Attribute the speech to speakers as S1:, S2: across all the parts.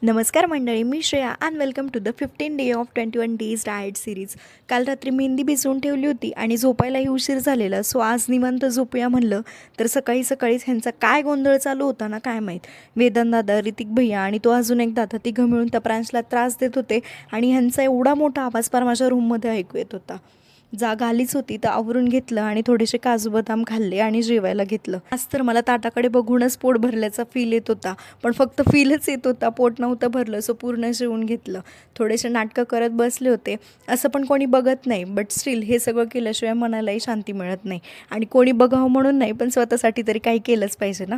S1: नमस्कार मंडळी, मी Shreya and welcome to the 15 day of 21 days diet series. काल रात्री मेहंदी भिजवून ठेवली होती आणि झोपायलाही उशीर झालेला. सो आज निवांत झोपूया म्हणलं, तर सकाळीच ह्यांचा काय गोंधळ चालू होता ना काय माहीत. वेदांत दादा, ऋतिक भैया आणि तो अजून एक दादा तिघं मिळून त्या प्रांशला त्रास देत होते आणि ह्यांचा एवढा मोठा आवाज पार माझ्या रूममध्ये ऐकू येत होता. जाग आलीच होती तर आवरून घेतलं आणि थोडेसे काजू बदाम खाल्ले आणि जेवायला घेतलं. आज तर मला ताटाकडे बघूनच पोट भरल्याचा फील येत होता, पण फक्त फीलच येत होता, पोट नव्हतं भरलं. सो पूर्ण जेवून घेतलं. थोडेसे नाटकं करत बसले होते. असं पण कोणी बघत नाही, बट स्टील हे सगळं केल्याशिवाय मनालाही शांती मिळत नाही. आणि कोणी बघावं म्हणून नाही, पण स्वतःसाठी तरी काही केलंच पाहिजे ना.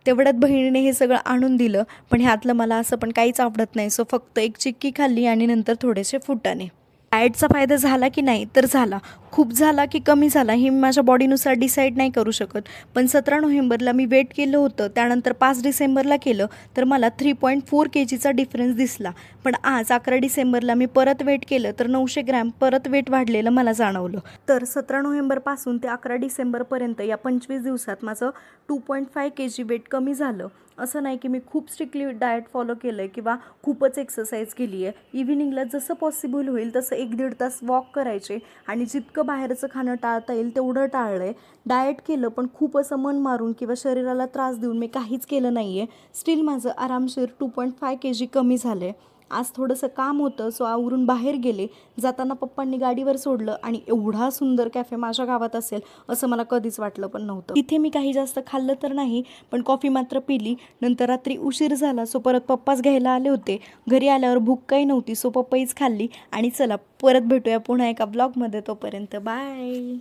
S1: तेवढ्यात बहिणीने हे सगळं आणून दिलं, पण ह्यातलं मला असं पण काहीच आवडत नाही. सो फक्त एक चिक्की खाल्ली आणि नंतर थोडेसे फुटाणे. डाएटचा फायदा झाला की नाही तर झाला, खूप झाला की कमी झाला हे मी माझ्या बॉडीनुसार डिसाईड नाही करू शकत. पण 17 नोव्हेंबरला मी वेट केलं होतं, त्यानंतर 5 डिसेंबरला केलं तर मला 3.4 kgचा डिफरन्स दिसला. पण आज 11 डिसेंबरला मी परत वेट केलं तर 900 ग्रॅम परत वेट वाढलेलं मला जाणवलं. तर 17 नोव्हेंबरपासून ते 11 डिसेंबरपर्यंत या 25 दिवसात माझं 2.5 kg वेट कमी झालं. असं नाही की मी खूप स्ट्रिक्टली डाएट फॉलो केलं आहे किंवा खूपच एक्सरसाइज केली आहे. इव्हिनिंगला जसं पॉसिबल होईल तसं 1-1.5 तास वॉक करायचे आणि जितकं बाहेरचं खाणं टाळता येईल तेवढं टाळलं आहे. डाएट केलं, पण खूप असं मन मारून किंवा शरीराला त्रास देऊन मी काहीच केलं नाही आहे. स्टील माझं आरामशीर 2.5 kg कमी झालं आहे. आज थोडंसं काम होतं, सो आवरून बाहेर गेले. जाताना पप्पांनी गाडीवर सोडलं आणि एवढा सुंदर कॅफे माझ्या गावात असेल असं मला कधीच वाटलं पण नव्हतं. तिथे मी काही जास्त खाल्लं तर नाही, पण कॉफी मात्र पिली. नंतर रात्री उशीर झाला, सो परत पप्पाच घ्यायला आले होते. घरी आल्यावर भूक काही नव्हती, सो पप्पाईच खाल्ली. आणि चला परत भेटूया पुन्हा एका ब्लॉगमध्ये. तोपर्यंत बाय.